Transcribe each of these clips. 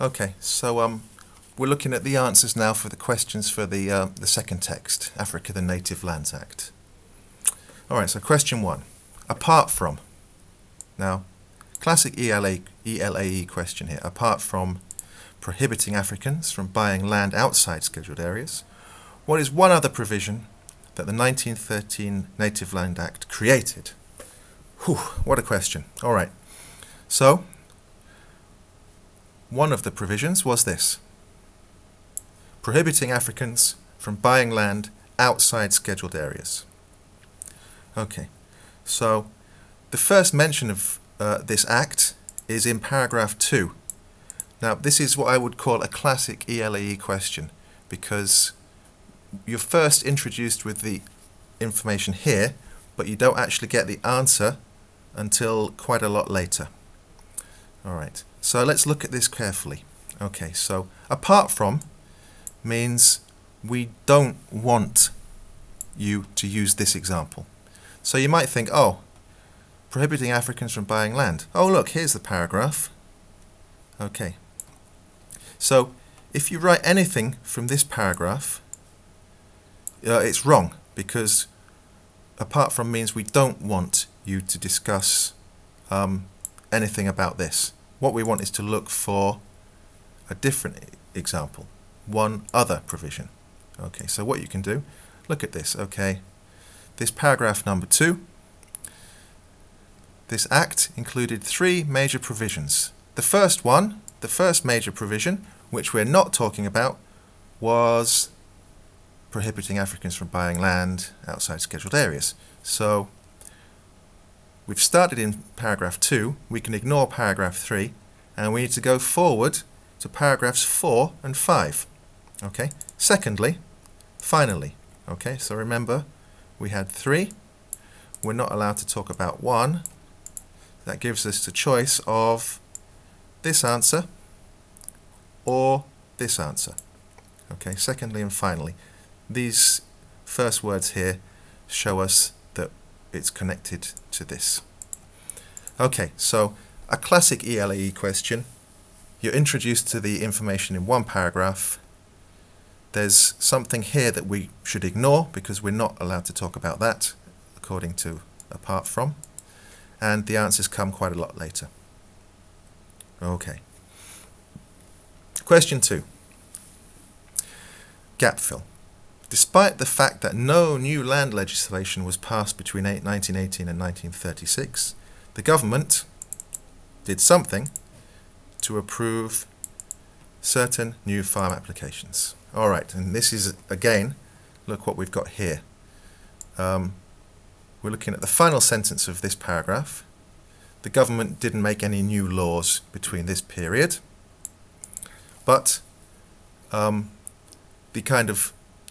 Okay, so we're looking at the answers now for the questions for the second text, Africa the Native Lands Act. Alright, so question 1. Apart from. Now, classic ELAE question here. Apart from prohibiting Africans from buying land outside scheduled areas, what is one other provision that the 1913 Native Land Act created? Whew, what a question. Alright, so one of the provisions was this: prohibiting Africans from buying land outside scheduled areas. Okay, so the first mention of this act is in paragraph 2. Now, this is what I would call a classic ELAE question, because you're first introduced with the information here, but you don't actually get the answer until quite a lot later. Alright, so let's look at this carefully. Okay, so apart from means we don't want you to use this example. So you might think, oh, prohibiting Africans from buying land. Oh, look, here's the paragraph. Okay. So if you write anything from this paragraph, it's wrong, because apart from means we don't want you to discuss anything about this. What we want is to look for a different example, one other provision. Okay, so what you can do, look at this. Okay, this paragraph number 2, this act included 3 major provisions. The first one, the first major provision, which we're not talking about, was prohibiting Africans from buying land outside scheduled areas. So we've started in paragraph 2, we can ignore paragraph 3, and we need to go forward to paragraphs 4 and 5. Okay. Secondly, finally. Okay, so remember, we had 3. We're not allowed to talk about 1. That gives us the choice of this answer or this answer. Okay, secondly and finally. These first words here show us that it's connected to this. Okay, so a classic ELAE question. You're introduced to the information in one paragraph. There's something here that we should ignore because we're not allowed to talk about that, according to apart from. And the answers come quite a lot later. Okay. Question 2. Gap fill. Despite the fact that no new land legislation was passed between 1918 and 1936, the government did something to approve certain new farm applications. Alright, and this is, again, look what we've got here. We're looking at the final sentence of this paragraph. The government didn't make any new laws between this period, but the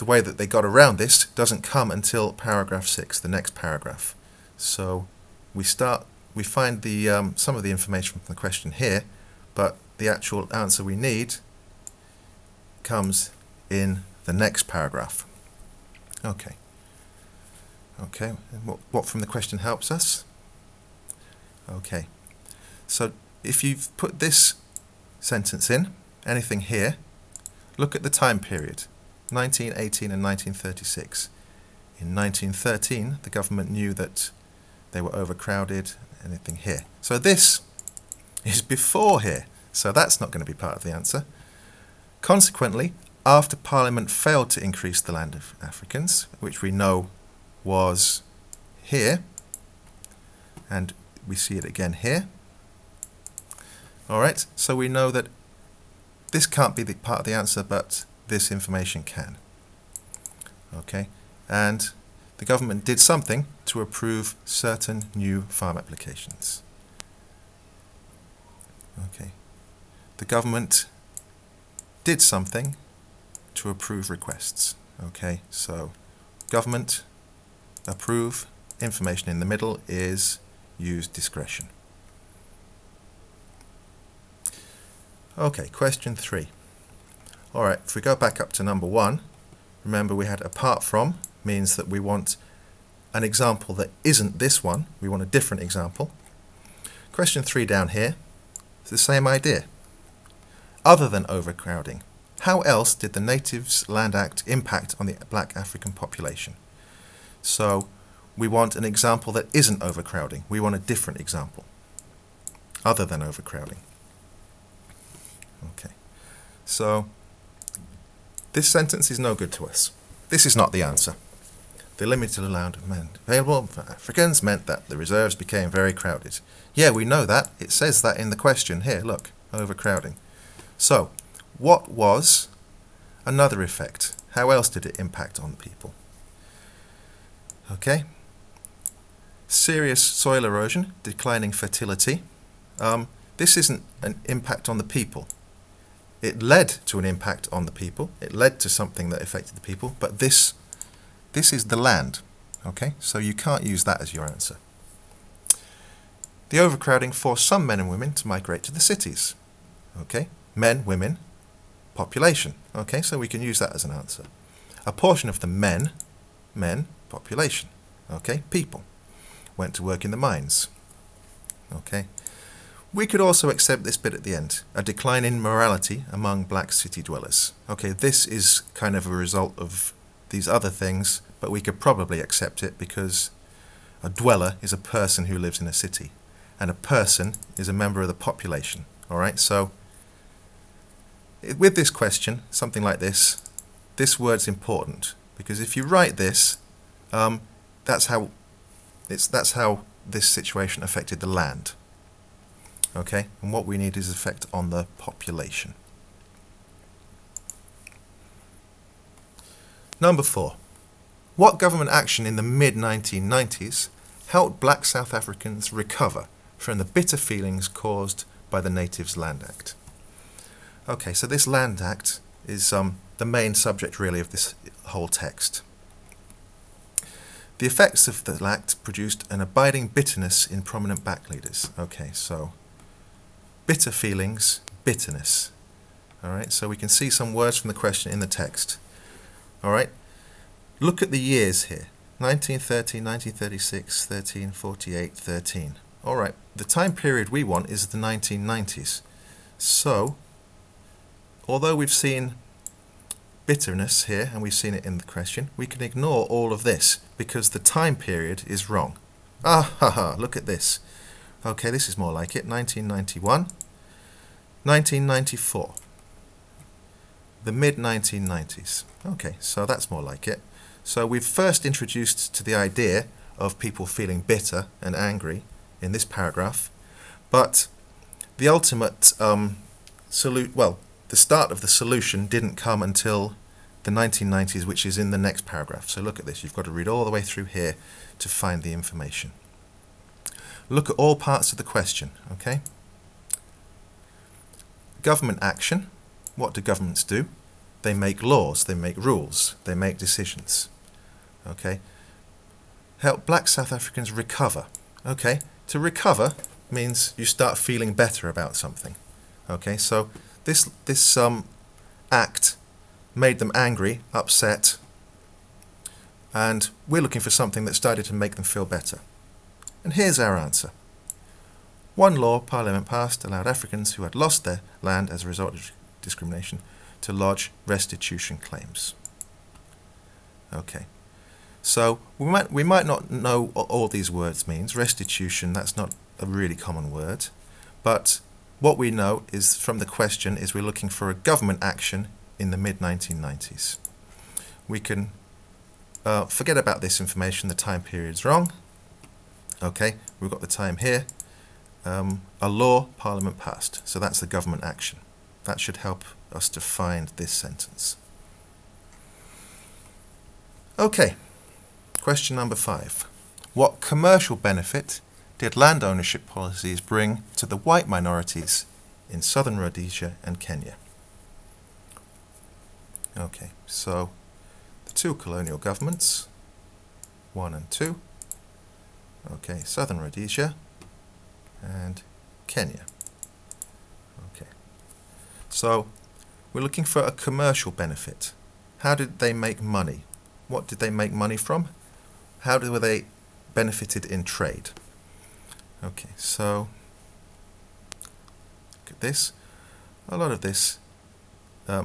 way that they got around this doesn't come until paragraph 6, the next paragraph. So we find the some of the information from the question here, but the actual answer we need comes in the next paragraph. Okay. Okay, and what from the question helps us? Okay, so if you've put this sentence in, anything here, look at the time period, 1918 and 1936. In 1913, the government knew that they were overcrowded, anything here. So this is before here, so that's not going to be part of the answer. Consequently, after Parliament failed to increase the land of Africans, which we know was here, and we see it again here. Alright, so we know that this can't be the part of the answer, but this information can. Okay, and the government did something to approve certain new farm applications. Okay, the government did something to approve requests. Okay, so government, approve, information in the middle is use discretion. Okay, question 3. Alright, if we go back up to number 1, remember we had apart from means that we want an example that isn't this one, we want a different example. Question 3 down here is the same idea. other than overcrowding. How else did the Natives Land Act impact on the black African population? So we want an example that isn't overcrowding. We want a different example, other than overcrowding. Okay, so this sentence is no good to us. This is not the answer. The limited amount of land available for Africans meant that the reserves became very crowded. Yeah, we know that. It says that in the question here. Look, overcrowding. So, what was another effect? How else did it impact on people? Okay. Serious soil erosion, declining fertility. This isn't an impact on the people. It led to an impact on the people. It led to something that affected the people, but this is the land. Okay, so you can't use that as your answer. The overcrowding forced some men and women to migrate to the cities. Okay, men, women, population. Okay, so we can use that as an answer. A portion of the men, population. Okay, people, went to work in the mines. Okay, we could also accept this bit at the end. A decline in morality among black city dwellers. Okay, this is kind of a result of these other things, but we could probably accept it because a dweller is a person who lives in a city, and a person is a member of the population. All right, so with this question, something like this word's important, because if you write this, that's how this situation affected the land. Okay, and what we need is effect on the population. Number 4. What government action in the mid-1990s helped black South Africans recover from the bitter feelings caused by the Natives Land Act? Okay, so this Land Act is the main subject really of this whole text. The effects of the Act produced an abiding bitterness in prominent black leaders. Okay, so bitter feelings, bitterness. All right, so we can see some words from the question in the text. All right, look at the years here. 1930, 1936, 1348, 13. All right, the time period we want is the 1990s. So, although we've seen bitterness here, and we've seen it in the question, we can ignore all of this because the time period is wrong. Ah, ha, ha, look at this. Okay, this is more like it. 1991, 1994. The mid-1990s. Okay, so that's more like it. So we've first introduced to the idea of people feeling bitter and angry in this paragraph, but the ultimate the start of the solution didn't come until the 1990s, which is in the next paragraph. So look at this. You've got to read all the way through here to find the information. Look at all parts of the question, okay? Government action. What do governments do? They make laws, they make rules, they make decisions. Okay? Help black South Africans recover. Okay? To recover means you start feeling better about something. Okay? So this act made them angry, upset, and we're looking for something that started to make them feel better. And here's our answer. One law Parliament passed allowed Africans who had lost their land as a result of discrimination to lodge restitution claims. Okay, so we might not know what all these words means. Restitution, that's not a really common word, but what we know is from the question is we're looking for a government action in the mid-1990s. We can forget about this information, the time period's wrong. Okay, we've got the time here. A law Parliament passed, so that's the government action. That should help us to find this sentence. Okay, question number 5. What commercial benefit did land ownership policies bring to the white minorities in southern Rhodesia and Kenya? Okay, so the two colonial governments, 1 and 2. Okay, southern Rhodesia and Kenya. Okay, so we're looking for a commercial benefit. How did they make money? What did they make money from? How were they benefited in trade? Okay, so look at this. A lot of this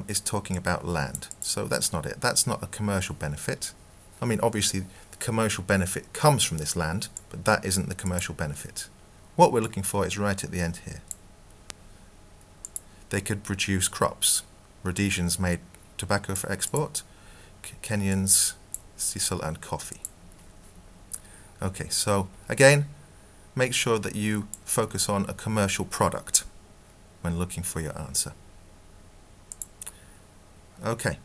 is talking about land. So that's not it. That's not a commercial benefit. I mean, obviously the commercial benefit comes from this land, but that isn't the commercial benefit. What we're looking for is right at the end here. They could produce crops. Rhodesians made tobacco for export, Kenyans sisal and coffee. Okay, so again, make sure that you focus on a commercial product when looking for your answer. Okay.